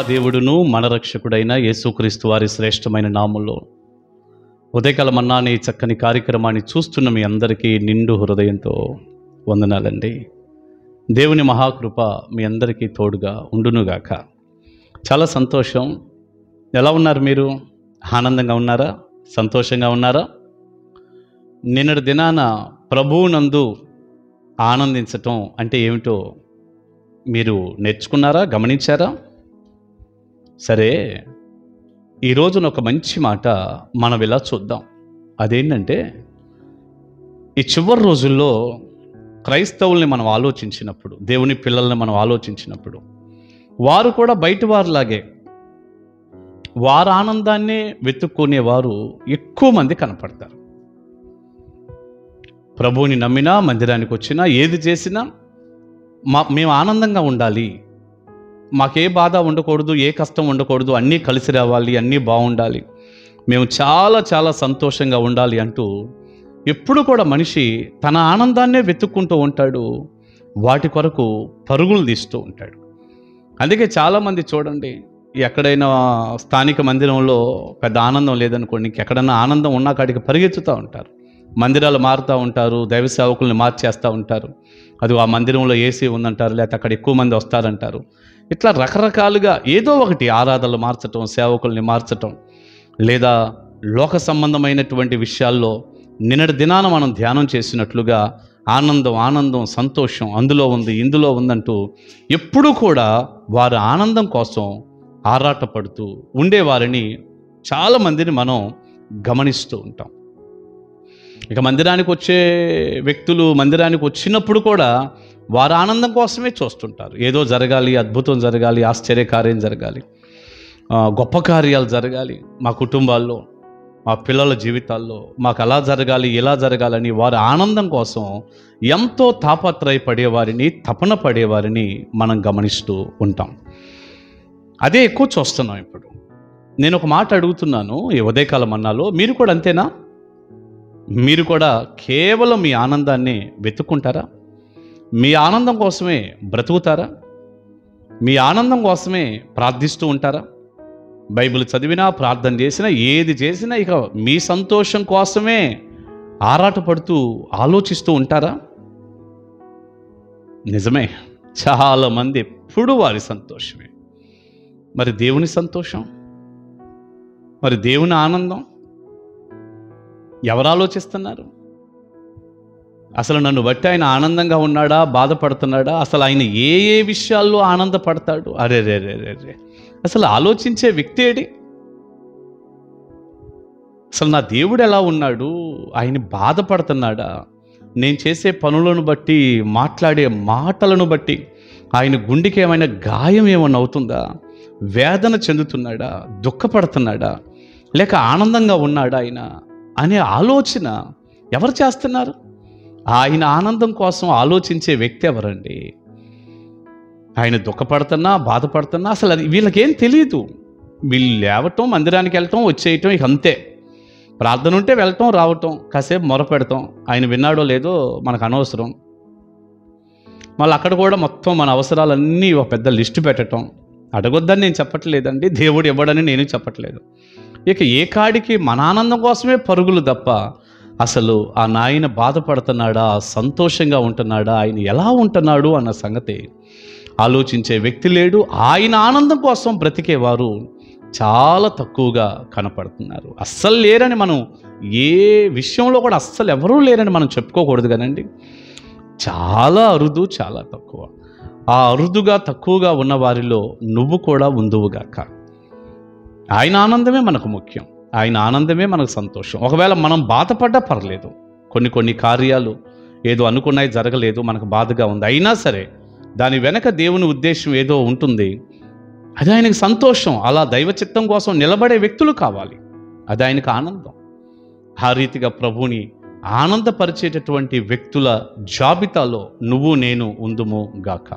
దేవుడును మన రక్షకుడైన యేసుక్రీస్తు వారి శ్రేష్టమైన నామములో ఉదయకాల మన్నా అనే చక్కని కార్యక్రమాన్ని చూస్తున్న మీ అందరికీ నిండు హృదయంతో వందనాలండి. దేవుని మహాకృప మీ అందరికీ తోడుగా ఉండునుగాక. చాలా సంతోషం. ఎలా ఉన్నారు మీరు? ఆనందంగా ఉన్నారా? సంతోషంగా ఉన్నారా? నిన్నటి దినాన ప్రభువునందు ఆనందించటం అంటే ఏమిటో మీరు నేర్చుకున్నారా? గమనించారా? సరే, ఈరోజున ఒక మంచి మాట మనం ఇలా చూద్దాం. అదేంటంటే, ఈ చివరి రోజుల్లో క్రైస్తవుల్ని మనం ఆలోచించినప్పుడు, దేవుని పిల్లల్ని మనం ఆలోచించినప్పుడు, వారు కూడా బయట వారిలాగే వారి ఆనందాన్నే వెతుక్కునేవారు ఎక్కువ మంది కనపడతారు. ప్రభువుని నమ్మినా, మందిరానికి వచ్చినా, ఏది చేసినా మేము ఆనందంగా ఉండాలి, మాకే బాధ ఉండకూడదు, ఏ కష్టం ఉండకూడదు, అన్నీ కలిసి రావాలి, అన్నీ బాగుండాలి, మేము చాలా చాలా సంతోషంగా ఉండాలి అంటూ ఎప్పుడు కూడా మనిషి తన ఆనందాన్నే వెతుక్కుంటూ ఉంటాడు, వాటి కొరకు పరుగులు తీస్తూ ఉంటాడు. అందుకే చాలామంది చూడండి, ఎక్కడైనా స్థానిక మందిరంలో పెద్ద ఆనందం లేదనుకోండి, ఇంకెక్కడన్నా ఆనందం ఉన్న కాడికి పరిగెత్తుతూ ఉంటారు. మందిరాలు మారుతూ ఉంటారు, దైవ సేవకుల్ని మార్చేస్తూ ఉంటారు. అది ఆ మందిరంలో ఏసీ ఉందంటారు, లేకపోతే అక్కడ ఎక్కువ మంది వస్తారంటారు. ఇట్లా రకరకాలుగా ఏదో ఒకటి ఆరాధనలు మార్చటం, సేవకుల్ని మార్చటం, లేదా లోక సంబంధమైనటువంటి విషయాల్లో నిన్నటి దినాన మనం ధ్యానం చేసినట్లుగా ఆనందం సంతోషం అందులో ఉంది, ఇందులో ఉందంటూ ఎప్పుడూ కూడా వారి ఆనందం కోసం ఆరాటపడుతూ ఉండేవారిని చాలామందిని మనం గమనిస్తూ ఉంటాం. ఇక మందిరానికి వచ్చే వ్యక్తులు మందిరానికి వచ్చినప్పుడు కూడా వారి ఆనందం కోసమే చూస్తుంటారు. ఏదో జరగాలి, అద్భుతం జరగాలి, ఆశ్చర్యకార్యం జరగాలి, గొప్ప కార్యాలు జరగాలి మా కుటుంబాల్లో, మా పిల్లల జీవితాల్లో, మాకు అలా జరగాలి, ఇలా జరగాలని వారి ఆనందం కోసం ఎంతో తాపత్రయపడేవారిని, తపన పడేవారిని మనం గమనిస్తూ ఉంటాం. అదే ఎక్కువ చూస్తున్నాం ఇప్పుడు. నేను ఒక మాట అడుగుతున్నాను ఈ ఉదయకాల మన్నాలో, మీరు కూడా అంతేనా? మీరు కూడా కేవలం మీ ఆనందాన్ని వెతుక్కుంటారా? మీ ఆనందం కోసమే బ్రతుకుతారా? మీ ఆనందం కోసమే ప్రార్థిస్తూ ఉంటారా? బైబిల్ చదివినా, ప్రార్థన చేసినా, ఏది చేసినా ఇక మీ సంతోషం కోసమే ఆరాటపడుతూ ఆలోచిస్తూ ఉంటారా? నిజమే, చాలామంది ఎప్పుడు వారి సంతోషమే. మరి దేవుని సంతోషం, మరి దేవుని ఆనందం ఎవరు ఆలోచిస్తున్నారు? అసలు నన్ను బట్టి ఆయన ఆనందంగా ఉన్నాడా, బాధపడుతున్నాడా? అసలు ఆయన ఏ ఏ విషయాల్లో ఆనందపడతాడు? అరే రే రే రే రే అసలు ఆలోచించే వ్యక్తి ఏడి? అసలు నా దేవుడు ఎలా ఉన్నాడు? ఆయన బాధపడుతున్నాడా? నేను చేసే పనులను బట్టి, మాట్లాడే మాటలను బట్టి ఆయన గుండెకి ఏమైనా గాయం ఏమైనా అవుతుందా? వేదన చెందుతున్నాడా? దుఃఖపడుతున్నాడా? లేక ఆనందంగా ఉన్నాడా ఆయన అనే ఆలోచన ఎవరు చేస్తున్నారు? ఆయన ఆనందం కోసం ఆలోచించే వ్యక్తి ఎవరండి? ఆయన దుఃఖపడుతున్నా, బాధపడుతున్నా అసలు అది వీళ్ళకేం తెలియదు. వీళ్ళు లేవటం, మందిరానికి వెళ్ళటం, వచ్చేయటం, ఇక అంతే. ప్రార్థన ఉంటే వెళ్ళటం, రావటం, కాసేపు మొరపెడతాం, ఆయన విన్నాడో లేదో మనకు అనవసరం. మళ్ళీ అక్కడ కూడా మొత్తం మన అవసరాలన్నీ ఒక పెద్ద లిస్టు పెట్టడం. అడగొద్దని నేను చెప్పట్లేదండి, దేవుడు ఇవ్వడని నేను చెప్పట్లేదు. ఇక ఏ కాడికి మన ఆనందం కోసమే పరుగులు తప్ప అసలు ఆ నాయన బాధపడుతున్నాడా, సంతోషంగా ఉంటున్నాడా, ఆయన ఎలా ఉంటున్నాడు అన్న సంగతి ఆలోచించే వ్యక్తి లేడు. ఆయన ఆనందం కోసం బ్రతికేవారు చాలా తక్కువగా కనపడుతున్నారు. అస్సలు లేరని మనం ఏ విషయంలో కూడా అస్సలు ఎవరూ లేరని మనం చెప్పుకోకూడదు కదండి. చాలా అరుదు, చాలా తక్కువ. ఆ అరుదుగా తక్కువగా ఉన్న వారిలో నువ్వు కూడా ఉందువుగాక. ఆయన ఆనందమే మనకు ముఖ్యం, ఆయన ఆనందమే మనకు సంతోషం. ఒకవేళ మనం బాధపడ్డా పర్లేదు, కొన్ని కార్యాలు ఏదో అనుకున్నాయి జరగలేదు, మనకు బాధగా ఉంది, అయినా సరే దాని వెనక దేవుని ఉద్దేశం ఏదో ఉంటుంది, అది ఆయనకు సంతోషం. అలా దైవ చిత్తం కోసం నిలబడే వ్యక్తులు కావాలి, అది ఆయనకు ఆనందం. ఆ రీతిగా ప్రభువుని ఆనందపరిచేటటువంటి వ్యక్తుల జాబితాలో నువ్వు నేను ఉందుము గాక.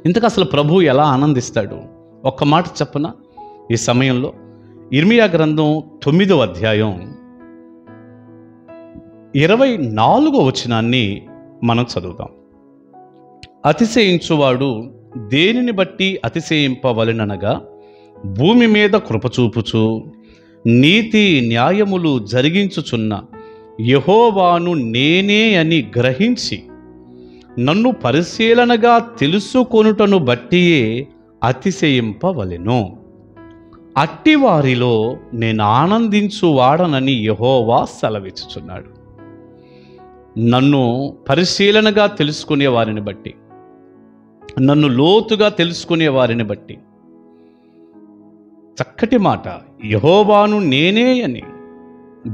ఇంతకు అసలు ప్రభువు ఎలా ఆనందిస్తాడు? ఒక్క మాట చెప్పనా ఈ సమయంలో? ఇర్మియా గ్రంథం 9వ అధ్యాయం 24వ వచనాన్ని మనం చదువుదాం. అతిశయించువాడు దేనిని బట్టి అతిశయింపవలెననగా, భూమి మీద కృపచూపుచు నీతి న్యాయములు జరిగించుచున్న యెహోవాను నేనే అని గ్రహించి నన్ను పరిశీలనగా తెలుసుకొనుటను బట్టియే అతిశయింపవలెను. అట్టివారిలో నేను ఆనందించువాడనని యెహోవా సెలవిచ్చుచున్నాడు. నన్ను పరిశీలనగా తెలుసుకునే వారిని బట్టి, నన్ను లోతుగా తెలుసుకునే వారిని బట్టి, చక్కటి మాట, యెహోవాను నేనే అని,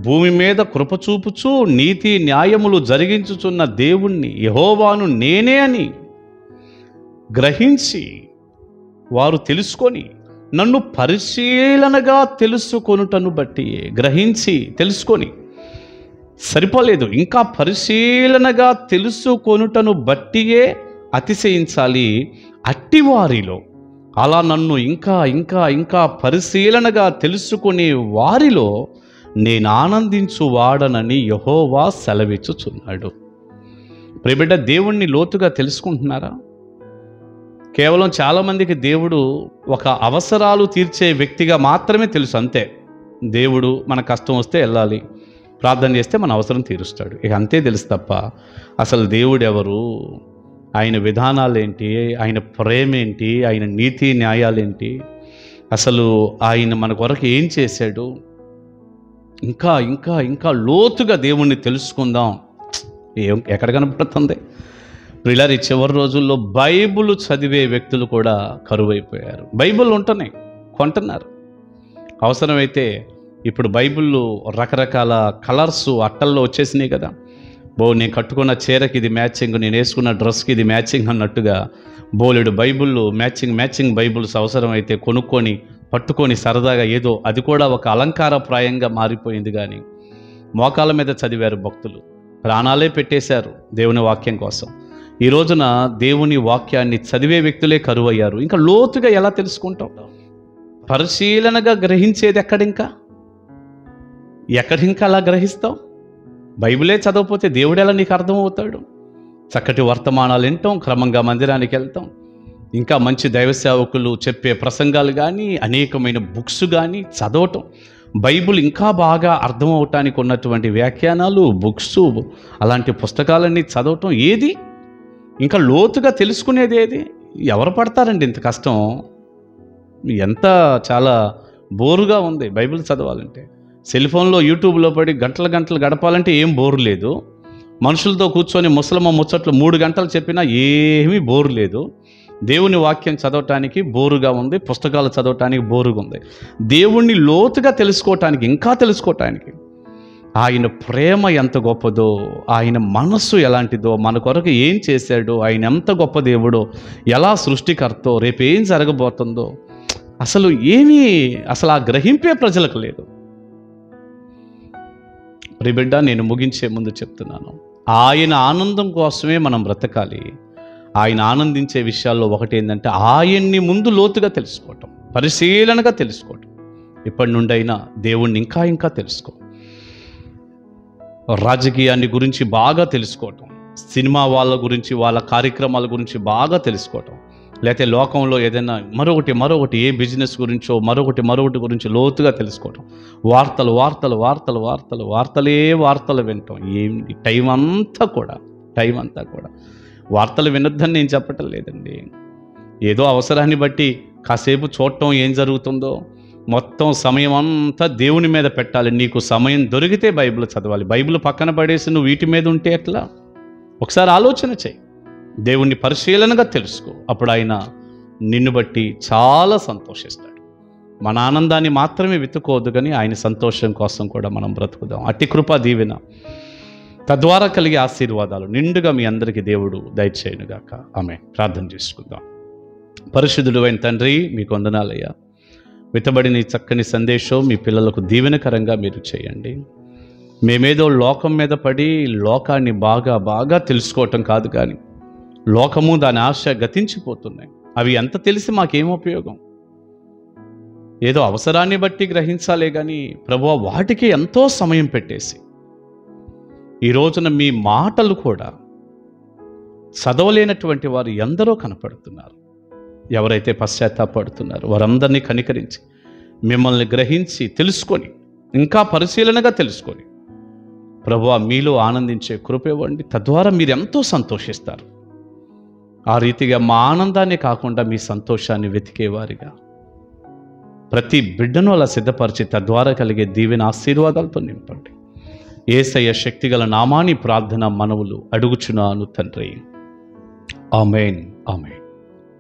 భూమి మీద కృపచూపుచు నీతి న్యాయములు జరిగించుచున్న దేవుణ్ణి యెహోవాను నేనే అని గ్రహించి వారు తెలుసుకొని నన్ను పరిశీలనగా తెలుసుకొనుటను బట్టి, గ్రహించి తెలుసుకొని సరిపోలేదు, ఇంకా పరిశీలనగా తెలుసుకొనుటను బట్టియే అతిశయించాలి. అట్టివారిలో, అలా నన్ను ఇంకా ఇంకా ఇంకా పరిశీలనగా తెలుసుకునే వారిలో నేను ఆనందించువాడనని యెహోవా సెలవిచ్చుచున్నాడు. ప్రియబిడ్డ, దేవుణ్ణి లోతుగా తెలుసుకుంటున్నారా? కేవలం చాలామందికి దేవుడు ఒక అవసరాలు తీర్చే వ్యక్తిగా మాత్రమే తెలుసు, అంతే. దేవుడు మన కష్టం వస్తే వెళ్ళాలి, ప్రార్థన చేస్తే మన అవసరం తీరుస్తాడు, ఇక అంతే తెలుసు తప్ప అసలు దేవుడు ఎవరు, ఆయన విధానాలేంటి, ఆయన ప్రేమ ఏంటి, ఆయన నీతి న్యాయాలేంటి, అసలు ఆయన మన కొరకు ఏం చేశాడు, ఇంకా ఇంకా ఇంకా లోతుగా దేవుణ్ణి తెలుసుకుందాం, ఎక్కడ కనపడుతుంది? ప్రియులారా, ఈ చివరి రోజుల్లో బైబిల్ చదివే వ్యక్తులు కూడా కరువైపోయారు. బైబిల్ ఉంటున్నాయి, కొంటున్నారు. అవసరమైతే ఇప్పుడు బైబిళ్ళు రకరకాల కలర్స్ అట్టల్లో వచ్చేసినాయి కదా. నేను కట్టుకున్న చీరకి ఇది మ్యాచింగ్, నేను వేసుకున్న డ్రెస్కి ఇది మ్యాచింగ్ అన్నట్టుగా బోలెడు బైబిళ్ళు మ్యాచింగ్ బైబిల్స్ అవసరమైతే కొనుక్కొని పట్టుకొని సరదాగా ఏదో, అది కూడా ఒక అలంకారప్రాయంగా మారిపోయింది. కానీ మోకాళ్ళ మీద చదివారు భక్తులు, ప్రాణాలే పెట్టేశారు దేవుని వాక్యం కోసం. ఈ రోజున దేవుని వాక్యాన్ని చదివే వ్యక్తులే కరువయ్యారు. ఇంకా లోతుగా ఎలా తెలుసుకుంటాం? పరిశీలనగా గ్రహించేది ఎక్కడింకా అలా గ్రహిస్తాం? బైబిలే చదవకపోతే దేవుడు ఎలా నీకు అర్థమవుతాడు? చక్కటి వర్తమానాలు వింటాం, క్రమంగా మందిరానికి వెళ్తాం, ఇంకా మంచి దైవ సేవకులు చెప్పే ప్రసంగాలు కానీ, అనేకమైన బుక్స్ కానీ చదవటం, బైబిల్ ఇంకా బాగా అర్థం అవటానికి ఉన్నటువంటి వ్యాఖ్యానాలు, బుక్స్, అలాంటి పుస్తకాలన్నీ చదవటం, ఏది ఇంకా లోతుగా తెలుసుకునేది ఏది? ఎవరు పడతారండి ఇంత కష్టం? చాలా బోరుగా ఉంది బైబిల్ చదవాలంటే. సెల్ ఫోన్లో యూట్యూబ్లో పడి గంటలు గడపాలంటే ఏం బోరు లేదు. మనుషులతో కూర్చొని ముసలమ్మ ముచ్చట్లు 3 గంటలు చెప్పినా ఏమీ బోరు లేదు. దేవుని వాక్యం చదవటానికి బోరుగా ఉంది, పుస్తకాలు చదవటానికి బోరుగా ఉంది. దేవుణ్ణి లోతుగా తెలుసుకోవటానికి, ఇంకా తెలుసుకోవటానికి, ఆయన ప్రేమ ఎంత గొప్పదో, ఆయన మనస్సు ఎలాంటిదో, మన కొరకు ఏం చేశాడో, ఆయన ఎంత గొప్ప దేవుడో, ఎలా సృష్టికర్తో, రేపు ఏం జరగబోతుందో అసలు ఆ గ్రహింపే ప్రజలకు లేదు. ప్రియబిడ్డ, నేను ముగించే ముందు చెప్తున్నాను, ఆయన ఆనందం కోసమే మనం బ్రతకాలి. ఆయన ఆనందించే విషయాల్లో ఒకటి ఏంటంటే, ఆయన్ని ముందు లోతుగా తెలుసుకోవటం, పరిశీలనగా తెలుసుకోవటం. ఇప్పటి నుండైనా దేవుణ్ణి ఇంకా ఇంకా తెలుసుకో. రాజకీయాన్ని గురించి బాగా తెలుసుకోవటం, సినిమా వాళ్ళ గురించి, వాళ్ళ కార్యక్రమాల గురించి బాగా తెలుసుకోవటం, లేకపోతే లోకంలో ఏదైనా మరొకటి ఏ బిజినెస్ గురించో మరొకటి గురించి లోతుగా తెలుసుకోవటం, వార్తలు వినటం, టైం అంతా కూడా వార్తలు వినొద్దని నేను చెప్పటం లేదండి. ఏదో అవసరాన్ని బట్టి కాసేపు చూడటం, ఏం జరుగుతుందో, మొత్తం సమయం అంతా దేవుని మీద పెట్టాలి. నీకు సమయం దొరికితే బైబిల్ చదవాలి. బైబిల్ పక్కన పడేసి నువ్వు వీటి మీద ఉంటే ఎట్లా? ఒకసారి ఆలోచన చేయి, దేవుణ్ణి పరిశీలనగా తెలుసుకో. అప్పుడు ఆయన నిన్ను బట్టి చాలా సంతోషిస్తాడు. మన ఆనందాన్ని మాత్రమే వెతుక్కోవద్దు, కానీ ఆయన సంతోషం కోసం కూడా మనం బ్రతుకుదాం. అట్టి కృప దీవెన తద్వారా కలిగే ఆశీర్వాదాలు నిండుగా మీ అందరికీ దేవుడు దయచేయునుగాక. ఆమేన్. ప్రార్థన చేసుకుందాం. పరిశుద్ధుడు అయిన తండ్రి, మీకు వందనాలయ్యా. విత్తబడిన ఈ చక్కని సందేశం మీ పిల్లలకు దీవెనకరంగా మీరు చేయండి. మేమేదో లోకం మీద పడి లోకాన్ని బాగా తెలుసుకోవటం కాదు, కానీ లోకము దాని ఆశ గతించిపోతున్నాయి. అవి ఎంత తెలిసి మాకేం ఉపయోగం? ఏదో అవసరాన్ని బట్టి గ్రహించాలే కానీ ప్రభువా, వాటికి ఎంతో సమయం పెట్టేసి ఈ రోజున మీ మాటలు కూడా చదవలేనటువంటి వారు ఎందరో కనపడుతున్నారు. ఎవరైతే పశ్చాత్తాపడుతున్నారో వారందరినీ కనికరించి మిమ్మల్ని గ్రహించి తెలుసుకొని, ఇంకా పరిశీలనగా తెలుసుకొని, ప్రభువా మీలో ఆనందించే కృప ఇవ్వండి. తద్వారా మీరు ఎంతో సంతోషిస్తారు. ఆ రీతిగా మా ఆనందాన్ని కాకుండా మీ సంతోషాన్ని వెతికేవారిగా ప్రతి బిడ్డను అలా సిద్ధపరిచి తద్వారా కలిగే దీవెన ఆశీర్వాదాలతో నింపండి. యేసయ్య శక్తిగల నామాని ప్రార్థన మనవులు అడుగుచున్నాను తండ్రి. ఆమేన్, ఆమేన్.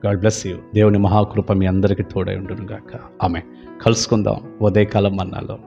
God bless you. దేవుని మహాకృప మీ అందరికీ తోడై ఉండును గాక. ఆమేన్. కలుసుకుందాం ఉదయకాలం మన్నాలో.